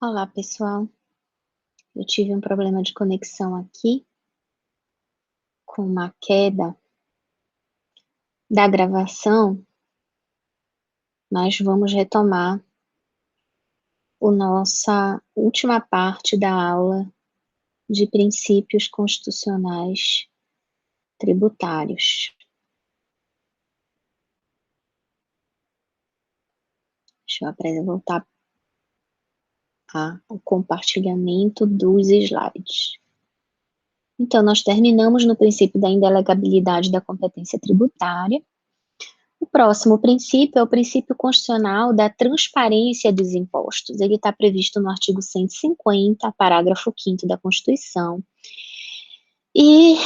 Olá, pessoal. Eu tive um problema de conexão aqui, com uma queda da gravação, mas vamos retomar a nossa última parte da aula de princípios constitucionais tributários. Deixa eu voltar ao compartilhamento dos slides. Então, nós terminamos no princípio da indelegabilidade da competência tributária. O próximo princípio é o princípio constitucional da transparência dos impostos. Ele está previsto no artigo 150, parágrafo 5º da Constituição. E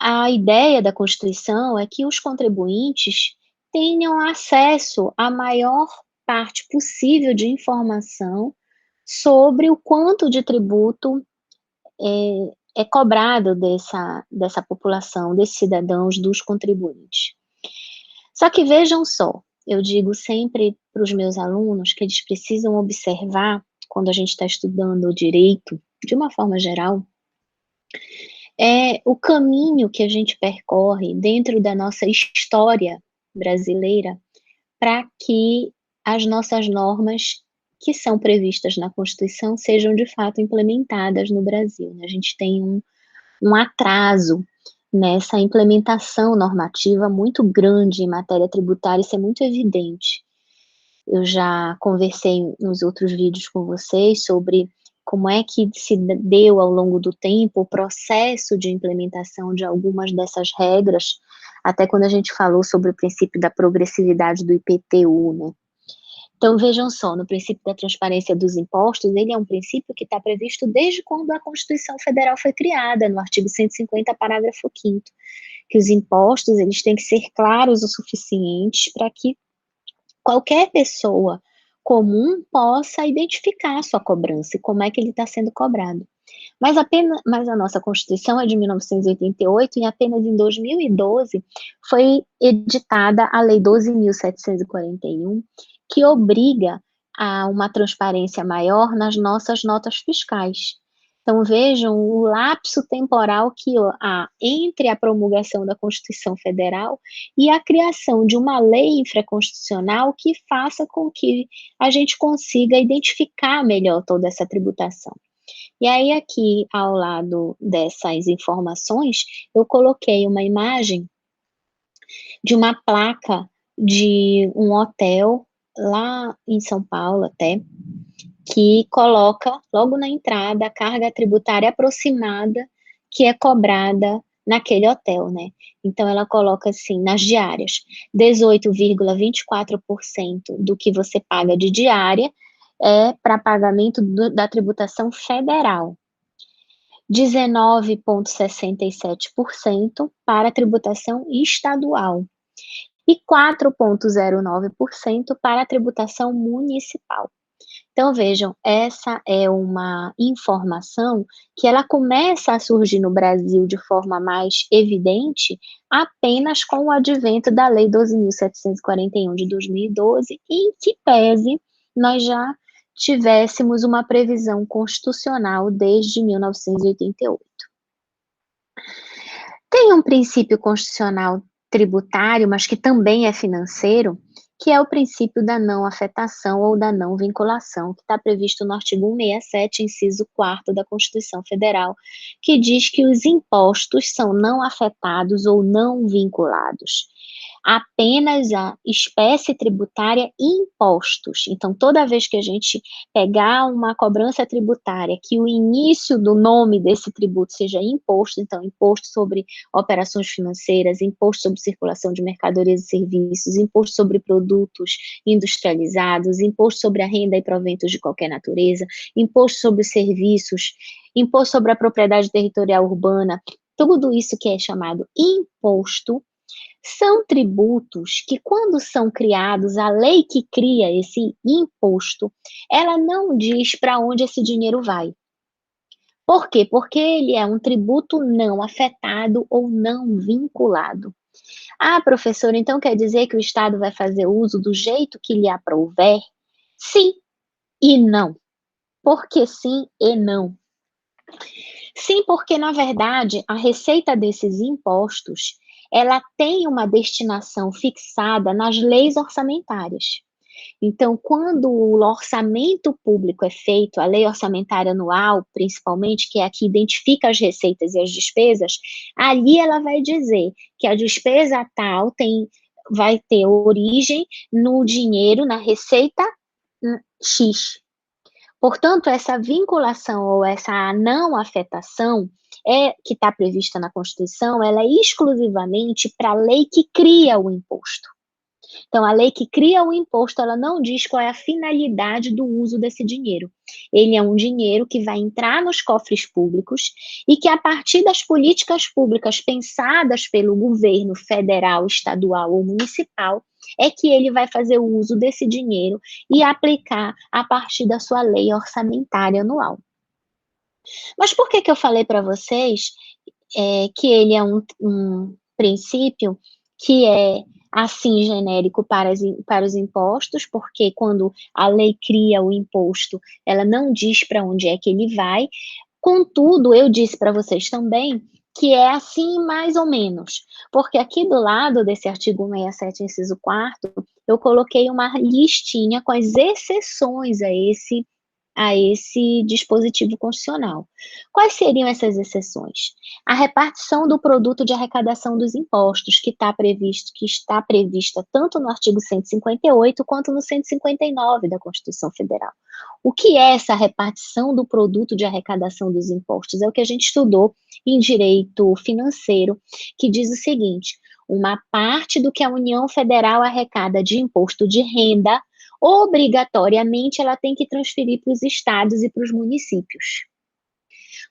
a ideia da Constituição é que os contribuintes tenham acesso à maior parte possível de informação sobre o quanto de tributo é cobrado dessa população, desses cidadãos, dos contribuintes. Só que vejam só, eu digo sempre para os meus alunos que eles precisam observar, quando a gente está estudando o direito, de uma forma geral, o caminho que a gente percorre dentro da nossa história brasileira para que as nossas normas que são previstas na Constituição sejam de fato implementadas no Brasil. A gente tem um atraso nessa implementação normativa muito grande em matéria tributária, isso é muito evidente. Eu já conversei nos outros vídeos com vocês sobre como é que se deu ao longo do tempo o processo de implementação de algumas dessas regras, até quando a gente falou sobre o princípio da progressividade do IPTU, né. Então vejam só, no princípio da transparência dos impostos, ele é um princípio que está previsto desde quando a Constituição Federal foi criada, no artigo 150, parágrafo 5º, que os impostos eles têm que ser claros o suficiente para que qualquer pessoa comum possa identificar a sua cobrança e como é que ele está sendo cobrado. Mas a nossa Constituição é de 1988 e apenas em 2012 foi editada a Lei 12.741, que obriga a uma transparência maior nas nossas notas fiscais. Então vejam o lapso temporal que há entre a promulgação da Constituição Federal e a criação de uma lei infraconstitucional que faça com que a gente consiga identificar melhor toda essa tributação. E aí aqui, ao lado dessas informações, eu coloquei uma imagem de uma placa de um hotel lá em São Paulo até, que coloca logo na entrada a carga tributária aproximada que é cobrada naquele hotel, né. Então ela coloca assim, nas diárias, 18,24% do que você paga de diária é para pagamento da tributação federal, 19,67% para a tributação estadual e 4,09% para a tributação municipal. Então vejam, essa é uma informação que ela começa a surgir no Brasil de forma mais evidente apenas com o advento da Lei 12.741 de 2012, em que pese nós já tivéssemos uma previsão constitucional desde 1988. Tem um princípio constitucional tributário, mas que também é financeiro, que é o princípio da não afetação ou da não vinculação, que está previsto no artigo 167, inciso 4º da Constituição Federal, que diz que os impostos são não afetados ou não vinculados. Apenas a espécie tributária impostos. Então, toda vez que a gente pegar uma cobrança tributária, que o início do nome desse tributo seja imposto, então imposto sobre operações financeiras, imposto sobre circulação de mercadorias e serviços, imposto sobre produtos industrializados, imposto sobre a renda e proventos de qualquer natureza, imposto sobre os serviços, imposto sobre a propriedade territorial urbana, tudo isso que é chamado imposto, são tributos que, quando são criados, a lei que cria esse imposto, ela não diz para onde esse dinheiro vai. Por quê? Porque ele é um tributo não afetado ou não vinculado. Ah, professora, então quer dizer que o Estado vai fazer uso do jeito que lhe aprouver? Sim e não. por que sim e não? Sim, porque na verdade a receita desses impostos, ela tem uma destinação fixada nas leis orçamentárias. Então, quando o orçamento público é feito, a lei orçamentária anual, principalmente, que é a que identifica as receitas e as despesas, ali ela vai dizer que a despesa tal vai ter origem no dinheiro, na receita X. Portanto, essa vinculação ou essa não afetação que está prevista na Constituição, ela é exclusivamente para a lei que cria o imposto. Então, a lei que cria o imposto, ela não diz qual é a finalidade do uso desse dinheiro. Ele é um dinheiro que vai entrar nos cofres públicos e que, a partir das políticas públicas pensadas pelo governo federal, estadual ou municipal, é que ele vai fazer o uso desse dinheiro e aplicar a partir da sua lei orçamentária anual. Mas por que eu falei para vocês que ele é um princípio que é assim genérico para os impostos, porque quando a lei cria o imposto, ela não diz para onde é que ele vai. Contudo, eu disse para vocês também que é assim mais ou menos, porque aqui do lado desse artigo 67, inciso 4º, eu coloquei uma listinha com as exceções a esse dispositivo constitucional. Quais seriam essas exceções? A repartição do produto de arrecadação dos impostos, que está prevista tanto no artigo 158 quanto no 159 da Constituição Federal. O que é essa repartição do produto de arrecadação dos impostos? É o que a gente estudou em direito financeiro, que diz o seguinte: uma parte do que a União Federal arrecada de imposto de renda, obrigatoriamente ela tem que transferir para os estados e para os municípios.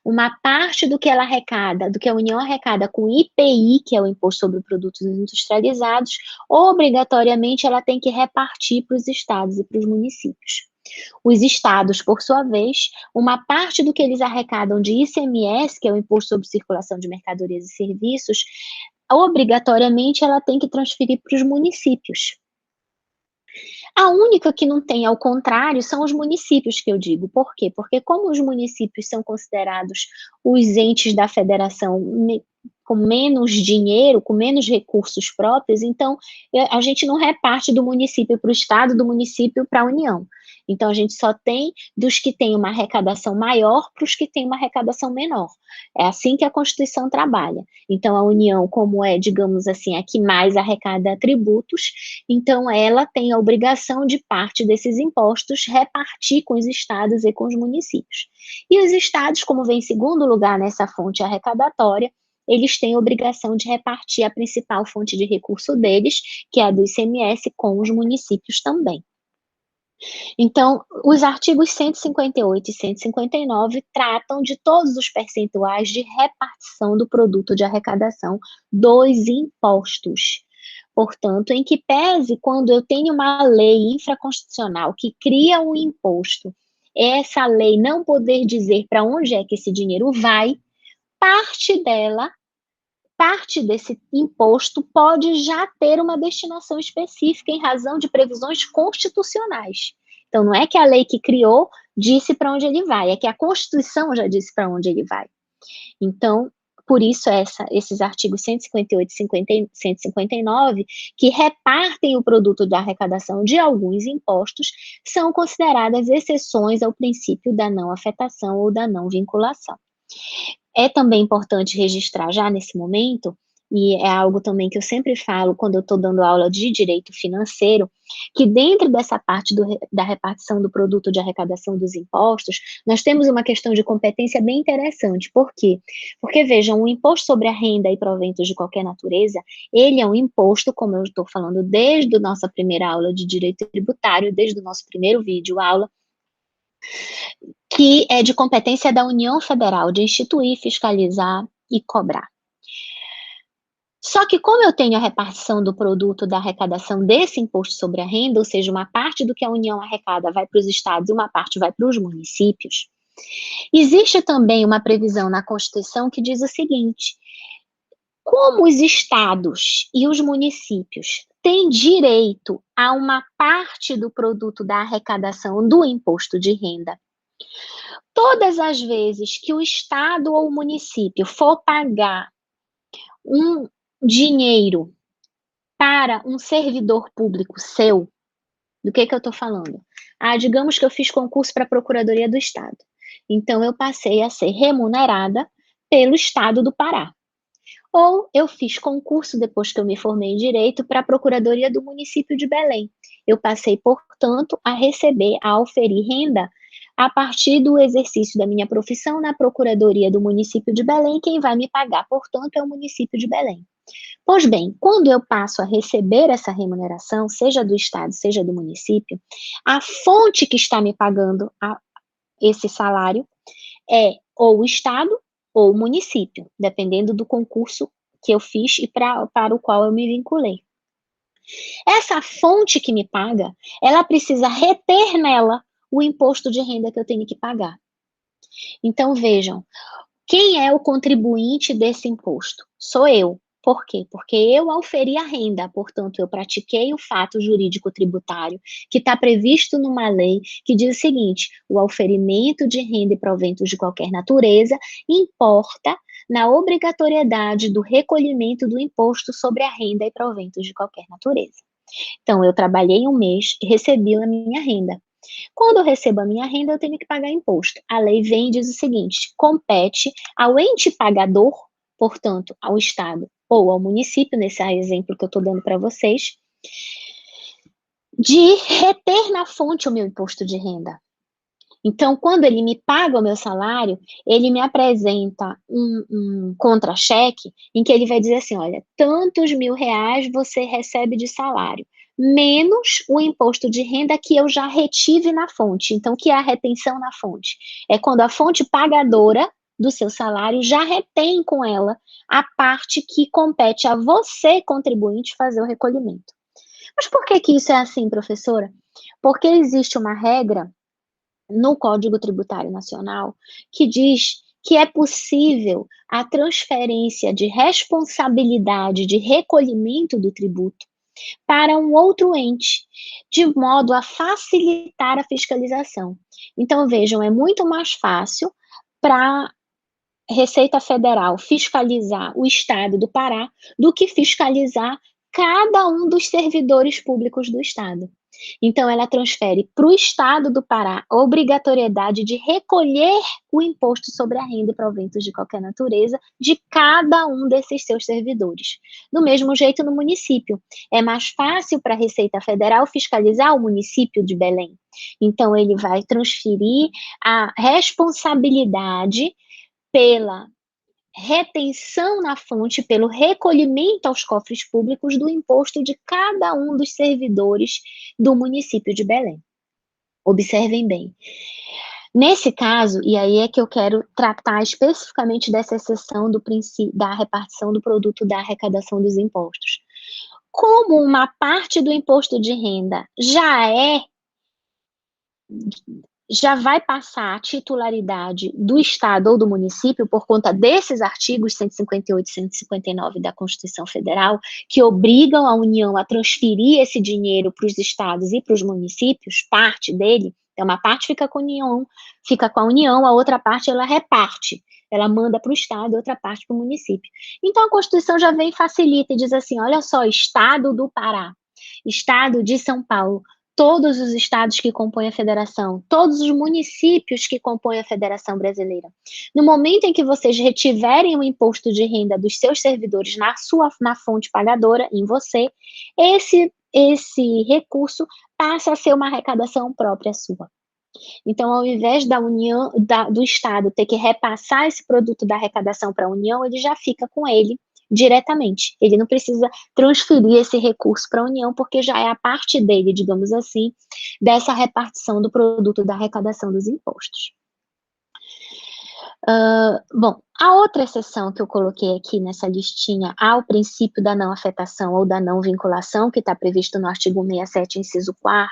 Uma parte do que ela arrecada, do que a União arrecada com IPI, que é o Imposto sobre Produtos Industrializados, obrigatoriamente ela tem que repartir para os estados e para os municípios. Os estados, por sua vez, uma parte do que eles arrecadam de ICMS, que é o Imposto sobre Circulação de Mercadorias e Serviços, obrigatoriamente ela tem que transferir para os municípios. A única que não tem, ao contrário, são os municípios, que eu digo. Por quê? Porque como os municípios são considerados os entes da federação com menos dinheiro, com menos recursos próprios, então a gente não reparte do município para o estado, do município para a União. Então a gente só tem dos que têm uma arrecadação maior para os que têm uma arrecadação menor. É assim que a Constituição trabalha. Então a União, como é, digamos assim, a que mais arrecada tributos, então ela tem a obrigação de parte desses impostos repartir com os estados e com os municípios. E os estados, como vem em segundo lugar nessa fonte arrecadatória, eles têm a obrigação de repartir a principal fonte de recurso deles, que é a do ICMS, com os municípios também. Então, os artigos 158 e 159 tratam de todos os percentuais de repartição do produto de arrecadação dos impostos. Portanto, em que pese quando eu tenho uma lei infraconstitucional que cria um imposto, essa lei não poder dizer para onde é que esse dinheiro vai, parte desse imposto pode já ter uma destinação específica em razão de previsões constitucionais. Então, não é que a lei que criou disse para onde ele vai, é que a Constituição já disse para onde ele vai. Então, por isso esses artigos 158 e 159, que repartem o produto da arrecadação de alguns impostos, são consideradas exceções ao princípio da não afetação ou da não vinculação. É também importante registrar já nesse momento, e é algo também que eu sempre falo quando eu estou dando aula de direito financeiro, que dentro dessa parte da repartição do produto de arrecadação dos impostos, nós temos uma questão de competência bem interessante. Por quê? Porque, vejam, o imposto sobre a renda e proventos de qualquer natureza, ele é um imposto, como eu estou falando desde a nossa primeira aula de direito tributário, desde o nosso primeiro vídeo aula, que é de competência da União Federal, de instituir, fiscalizar e cobrar. Só que como eu tenho a repartição do produto da arrecadação desse imposto sobre a renda, ou seja, uma parte do que a União arrecada vai para os estados e uma parte vai para os municípios, existe também uma previsão na Constituição que diz o seguinte: como os estados e os municípios têm direito a uma parte do produto da arrecadação do imposto de renda Todas as vezes que o Estado ou o município for pagar um dinheiro para um servidor público seu, do que eu estou falando? Digamos que eu fiz concurso para a Procuradoria do Estado. Então, eu passei a ser remunerada pelo Estado do Pará. Ou eu fiz concurso, depois que eu me formei em Direito, para a Procuradoria do município de Belém. Eu passei, portanto, a receber, a oferir renda a partir do exercício da minha profissão na Procuradoria do município de Belém. Quem vai me pagar, portanto, é o município de Belém. Pois bem, quando eu passo a receber essa remuneração, seja do Estado, seja do município, a fonte que está me pagando esse salário é ou o Estado ou o município, dependendo do concurso que eu fiz e para o qual eu me vinculei. Essa fonte que me paga, ela precisa reter nela o imposto de renda que eu tenho que pagar. Então, vejam, quem é o contribuinte desse imposto? Sou eu. Por quê? Porque eu auferi a renda, portanto, eu pratiquei o fato jurídico tributário que está previsto numa lei que diz o seguinte: o auferimento de renda e proventos de qualquer natureza importa na obrigatoriedade do recolhimento do imposto sobre a renda e proventos de qualquer natureza. Então, eu trabalhei um mês e recebi a minha renda. Quando eu recebo a minha renda, eu tenho que pagar imposto. A lei vem e diz o seguinte: compete ao ente pagador, portanto, ao Estado ou ao município, nesse exemplo que eu estou dando para vocês, de reter na fonte o meu imposto de renda. Então, quando ele me paga o meu salário, ele me apresenta um contra-cheque em que ele vai dizer assim: olha, tantos R$ 1.000 você recebe de salário, menos o imposto de renda que eu já retive na fonte. Então, o que é a retenção na fonte? É quando a fonte pagadora do seu salário já retém com ela a parte que compete a você, contribuinte, fazer o recolhimento. Mas por que isso é assim, professora? Porque existe uma regra no Código Tributário Nacional, que diz que é possível a transferência de responsabilidade de recolhimento do tributo para um outro ente, de modo a facilitar a fiscalização. Então, vejam, é muito mais fácil para Receita Federal fiscalizar o Estado do Pará do que fiscalizar cada um dos servidores públicos do Estado. Então, ela transfere para o Estado do Pará a obrigatoriedade de recolher o imposto sobre a renda e proventos de qualquer natureza de cada um desses seus servidores. Do mesmo jeito, no município. É mais fácil para a Receita Federal fiscalizar o município de Belém. Então, ele vai transferir a responsabilidade pela retenção na fonte, pelo recolhimento aos cofres públicos do imposto de cada um dos servidores do município de Belém. Observem bem. Nesse caso, e aí é que eu quero tratar especificamente dessa exceção do princípio da repartição do produto da arrecadação dos impostos. Como uma parte do imposto de renda já vai passar a titularidade do Estado ou do município por conta desses artigos 158 e 159 da Constituição Federal, que obrigam a União a transferir esse dinheiro para os estados e para os municípios, parte dele. Então, uma parte fica com a União, a outra parte ela reparte, ela manda para o Estado, a outra parte para o município. Então, a Constituição já vem e facilita e diz assim: olha só, Estado do Pará, Estado de São Paulo, todos os estados que compõem a federação, todos os municípios que compõem a Federação Brasileira. No momento em que vocês retiverem o imposto de renda dos seus servidores na fonte pagadora, em você, esse recurso passa a ser uma arrecadação própria sua. Então, ao invés da União, do Estado ter que repassar esse produto da arrecadação para a União, ele já fica com ele diretamente. Ele não precisa transferir esse recurso para a União, porque já é a parte dele, digamos assim, dessa repartição do produto da arrecadação dos impostos. Bom, a outra exceção que eu coloquei aqui nessa listinha ao princípio da não afetação ou da não vinculação, que está previsto no artigo 67, inciso 4º,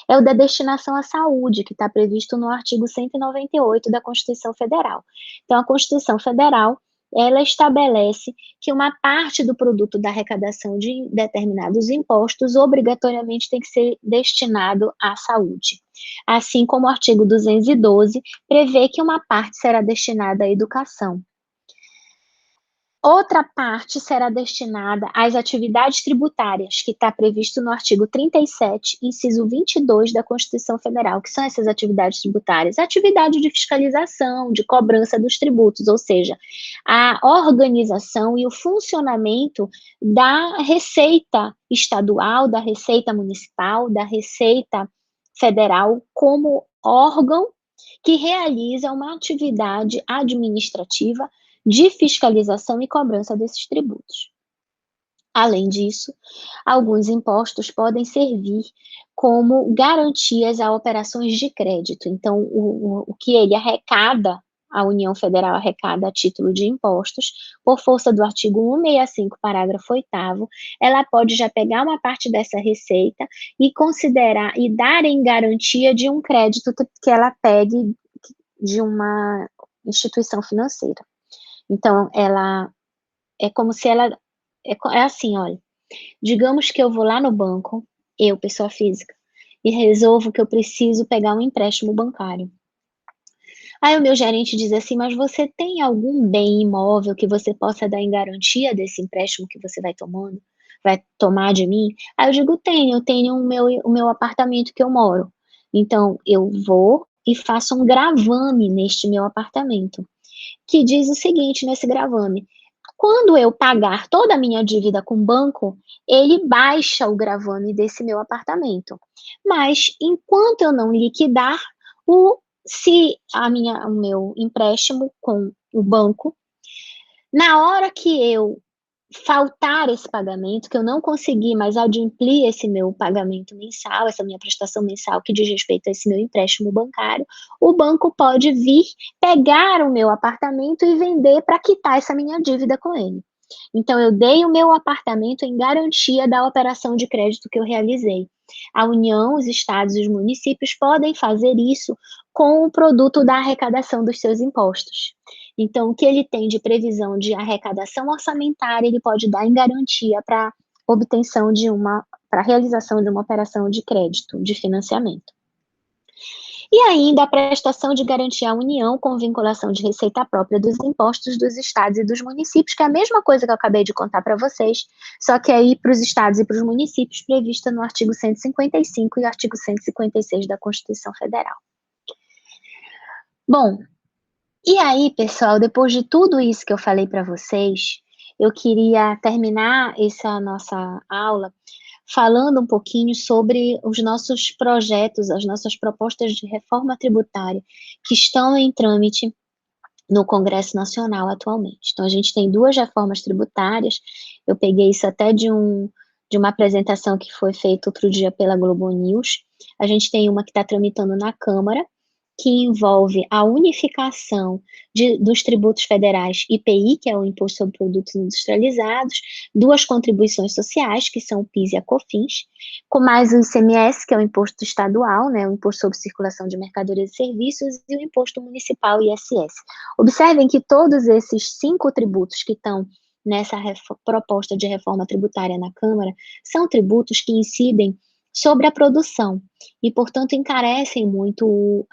é o da destinação à saúde, que está previsto no artigo 198 da Constituição Federal. Então, a Constituição Federal ela estabelece que uma parte do produto da arrecadação de determinados impostos obrigatoriamente tem que ser destinado à saúde. Assim como o artigo 212 prevê que uma parte será destinada à educação. Outra parte será destinada às atividades tributárias, que está previsto no artigo 37, inciso 22 da Constituição Federal. Que são essas atividades tributárias? Atividade de fiscalização, de cobrança dos tributos, ou seja, a organização e o funcionamento da Receita Estadual, da Receita Municipal, da Receita Federal, como órgão que realiza uma atividade administrativa de fiscalização e cobrança desses tributos. Além disso, alguns impostos podem servir como garantias a operações de crédito. Então, o que ele arrecada, a União Federal arrecada a título de impostos, por força do artigo 165, parágrafo 8º, ela pode já pegar uma parte dessa receita e considerar e dar em garantia de um crédito que ela pegue de uma instituição financeira. Então, ela é como se ela é assim, olha, digamos que eu vou lá no banco, eu, pessoa física, e resolvo que eu preciso pegar um empréstimo bancário. Aí o meu gerente diz assim: "Mas você tem algum bem imóvel que você possa dar em garantia desse empréstimo que você vai tomar de mim?" Aí eu digo: "Tenho, eu tenho o meu apartamento que eu moro. Então eu vou e faço um gravame neste meu apartamento, que diz o seguinte nesse gravame: quando eu pagar toda a minha dívida com o banco, ele baixa o gravame desse meu apartamento. Mas enquanto eu não liquidar, se o meu empréstimo com o banco, na hora que eu faltar esse pagamento, que eu não conseguir mais adimplir esse meu pagamento mensal, essa minha prestação mensal que diz respeito a esse meu empréstimo bancário, o banco pode vir, pegar o meu apartamento e vender para quitar essa minha dívida com ele. Então, eu dei o meu apartamento em garantia da operação de crédito que eu realizei. A União, os estados e os municípios podem fazer isso com o produto da arrecadação dos seus impostos. Então, o que ele tem de previsão de arrecadação orçamentária, ele pode dar em garantia para obtenção para realização de uma operação de crédito, de financiamento. E ainda a prestação de garantia à União com vinculação de receita própria dos impostos dos estados e dos municípios, que é a mesma coisa que eu acabei de contar para vocês, só que aí para os estados e para os municípios, prevista no artigo 155 e artigo 156 da Constituição Federal. Bom, e aí, pessoal, depois de tudo isso que eu falei para vocês, eu queria terminar essa nossa aula falando um pouquinho sobre os nossos projetos, as nossas propostas de reforma tributária que estão em trâmite no Congresso Nacional atualmente. Então, a gente tem 2 reformas tributárias, eu peguei isso até de uma apresentação que foi feita outro dia pela Globo News. A gente tem uma que está tramitando na Câmara, que envolve a unificação dos tributos federais IPI, que é o Imposto sobre Produtos Industrializados, 2 contribuições sociais, que são o PIS e a COFINS, com mais o ICMS, que é o imposto estadual, né, o Imposto sobre Circulação de Mercadorias e Serviços, e o Imposto Municipal, ISS. Observem que todos esses 5 tributos que estão nessa proposta de reforma tributária na Câmara são tributos que incidem sobre a produção e, portanto, encarecem muito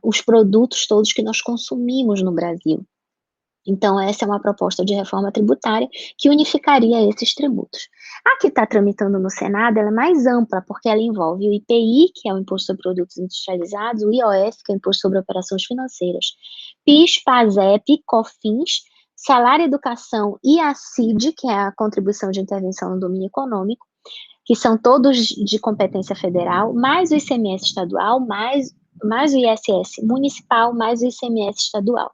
os produtos todos que nós consumimos no Brasil. Então, essa é uma proposta de reforma tributária que unificaria esses tributos. A que está tramitando no Senado, ela é mais ampla, porque ela envolve o IPI, que é o Imposto sobre Produtos Industrializados, o IOF, que é o Imposto sobre Operações Financeiras, PIS, PASEP, COFINS, Salário e Educação e a CID, que é a Contribuição de Intervenção no Domínio Econômico, que são todos de competência federal, mais o ICMS estadual, mais o ISS municipal, mais o ICMS estadual.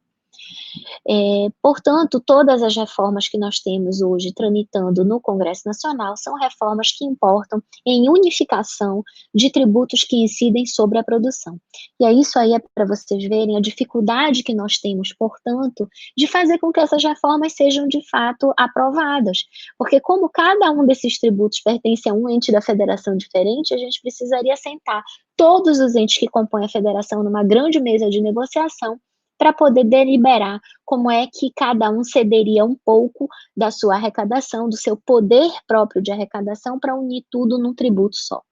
Portanto, todas as reformas que nós temos hoje tramitando no Congresso Nacional são reformas que importam em unificação de tributos que incidem sobre a produção. E isso aí é para vocês verem a dificuldade que nós temos, portanto, de fazer com que essas reformas sejam de fato aprovadas. Porque como cada um desses tributos pertence a um ente da federação diferente, a gente precisaria sentar todos os entes que compõem a federação numa grande mesa de negociação para poder deliberar como é que cada um cederia um pouco da sua arrecadação, do seu poder próprio de arrecadação, para unir tudo num tributo só.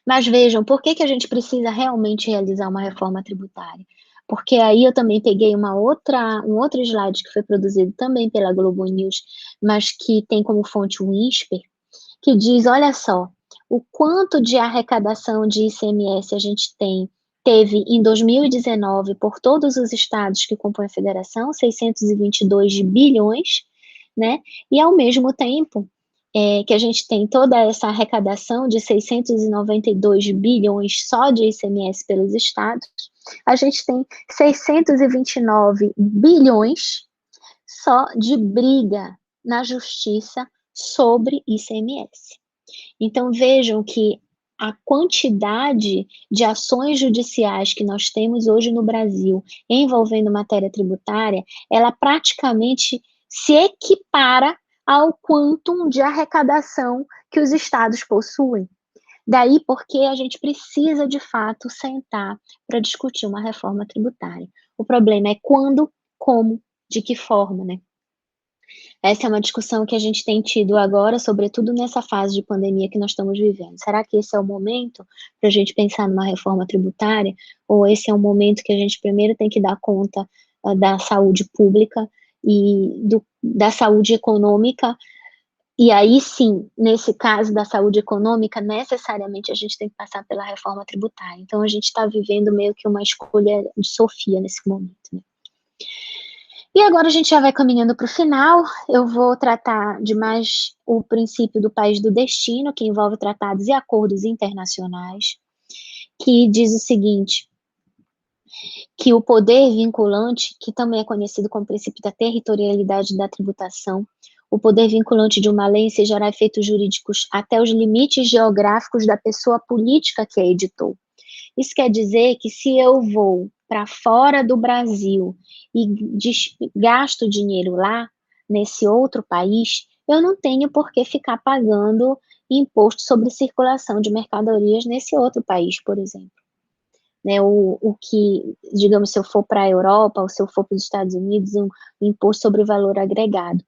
Mas vejam, por que que a gente precisa realmente realizar uma reforma tributária? Porque aí eu também peguei um outro slide que foi produzido também pela Globo News, mas que tem como fonte o INSPER, que diz: olha só, o quanto de arrecadação de ICMS a gente teve em 2019 por todos os estados que compõem a federação, 622 bilhões, né? E ao mesmo tempo que a gente tem toda essa arrecadação de 692 bilhões só de ICMS pelos estados, a gente tem 629 bilhões só de briga na justiça sobre ICMS. Então vejam que a quantidade de ações judiciais que nós temos hoje no Brasil envolvendo matéria tributária, ela praticamente se equipara ao quantum de arrecadação que os estados possuem. Daí porque a gente precisa, de fato, sentar para discutir uma reforma tributária. O problema é quando, como, de que forma, né? Essa é uma discussão que a gente tem tido agora, sobretudo nessa fase de pandemia que nós estamos vivendo. Será que esse é o momento para a gente pensar numa reforma tributária? Ou esse é um momento que a gente primeiro tem que dar conta da saúde pública e da saúde econômica? E aí sim, nesse caso da saúde econômica, necessariamente a gente tem que passar pela reforma tributária. Então a gente está vivendo meio que uma escolha de Sofia nesse momento, né? E agora a gente já vai caminhando para o final, eu vou tratar de mais o princípio do país do destino, que envolve tratados e acordos internacionais, que diz o seguinte, que o poder vinculante, que também é conhecido como princípio da territorialidade da tributação, o poder vinculante de uma lei incidirá efeitos jurídicos até os limites geográficos da pessoa política que a editou. Isso quer dizer que se eu vou para fora do Brasil e gasto dinheiro lá, nesse outro país, eu não tenho por que ficar pagando imposto sobre circulação de mercadorias nesse outro país, por exemplo. Né, o que, digamos, se eu for para a Europa ou se eu for para os Estados Unidos, um imposto sobre o valor agregado.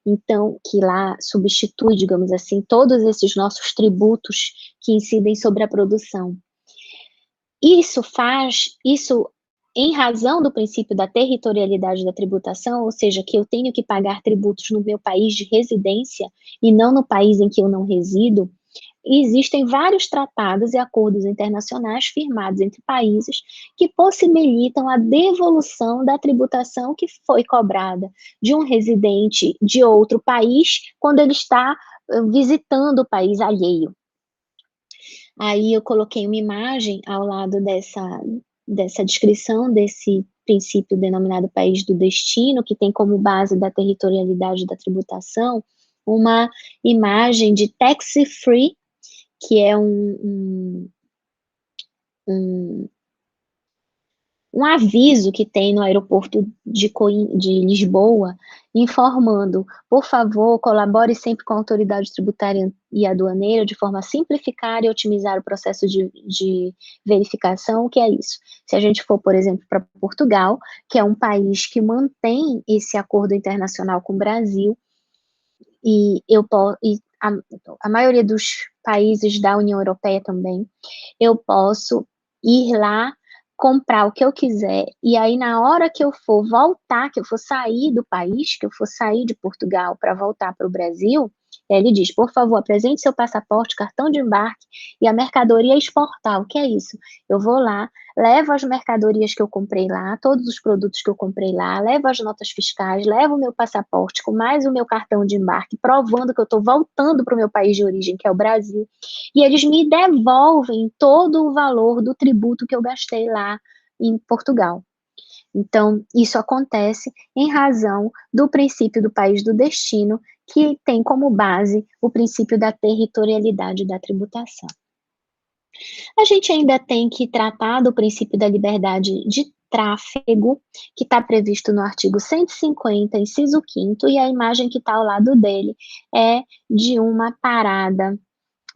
Então, que lá substitui, digamos assim, todos esses nossos tributos que incidem sobre a produção. Isso em razão do princípio da territorialidade da tributação, ou seja, que eu tenho que pagar tributos no meu país de residência e não no país em que eu não resido, existem vários tratados e acordos internacionais firmados entre países que possibilitam a devolução da tributação que foi cobrada de um residente de outro país quando ele está visitando o país alheio. Aí eu coloquei uma imagem ao lado dessa descrição desse princípio denominado país do destino, que tem como base da territorialidade da tributação, uma imagem de tax-free, que é um aviso que tem no aeroporto de Lisboa, informando, por favor, colabore sempre com a autoridade tributária e aduaneira de forma a simplificar e otimizar o processo de verificação. O que é isso? Se a gente for, por exemplo, para Portugal, que é um país que mantém esse acordo internacional com o Brasil, e a maioria dos países da União Europeia também, eu posso ir lá, comprar o que eu quiser, e aí na hora que eu for voltar, que eu for sair do país, que eu for sair de Portugal para voltar para o Brasil, ele diz, por favor, apresente seu passaporte, cartão de embarque e a mercadoria exportar. O que é isso? Eu vou lá, levo as mercadorias que eu comprei lá, todos os produtos que eu comprei lá, levo as notas fiscais, levo o meu passaporte com mais o meu cartão de embarque, provando que eu estou voltando para o meu país de origem, que é o Brasil, e eles me devolvem todo o valor do tributo que eu gastei lá em Portugal. Então, isso acontece em razão do princípio do país do destino, que tem como base o princípio da territorialidade da tributação. A gente ainda tem que tratar do princípio da liberdade de tráfego, que está previsto no artigo 150, inciso 5º, e a imagem que está ao lado dele é de uma parada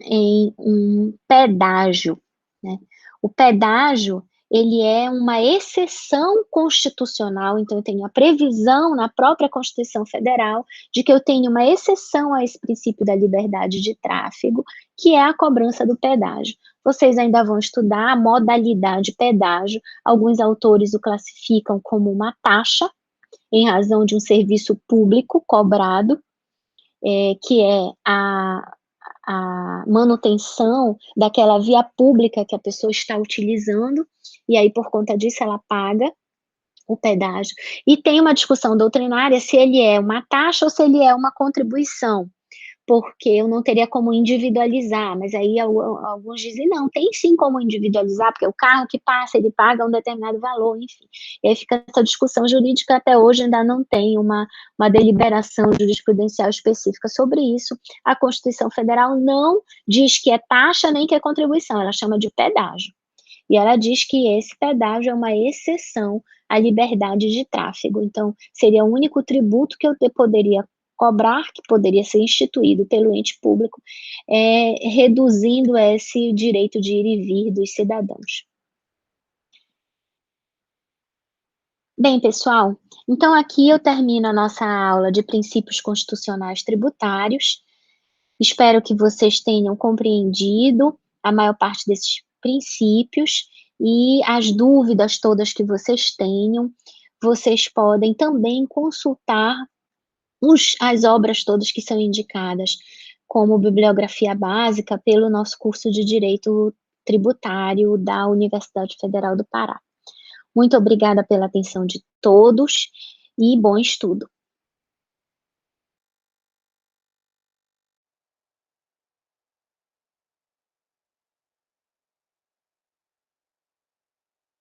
em um pedágio, né? O pedágio, ele é uma exceção constitucional, então eu tenho a previsão na própria Constituição Federal de que eu tenho uma exceção a esse princípio da liberdade de tráfego, que é a cobrança do pedágio. Vocês ainda vão estudar a modalidade pedágio, alguns autores o classificam como uma taxa, em razão de um serviço público cobrado, que é a manutenção daquela via pública que a pessoa está utilizando, e aí por conta disso ela paga o pedágio. E tem uma discussão doutrinária se ele é uma taxa ou se ele é uma contribuição, porque eu não teria como individualizar, mas aí alguns dizem: "Não, tem sim como individualizar, porque o carro que passa, ele paga um determinado valor", enfim. E aí fica essa discussão jurídica, até hoje ainda não tem uma deliberação jurisprudencial específica sobre isso. A Constituição Federal não diz que é taxa nem que é contribuição, ela chama de pedágio. E ela diz que esse pedágio é uma exceção à liberdade de tráfego, então seria o único tributo que eu poderia cobrar, que poderia ser instituído pelo ente público, reduzindo esse direito de ir e vir dos cidadãos. Bem, pessoal, então aqui eu termino a nossa aula de princípios constitucionais tributários. Espero que vocês tenham compreendido a maior parte desses princípios e as dúvidas todas que vocês tenham, vocês podem também consultar as obras todas que são indicadas como bibliografia básica pelo nosso curso de Direito Tributário da Universidade Federal do Pará. Muito obrigada pela atenção de todos e bom estudo.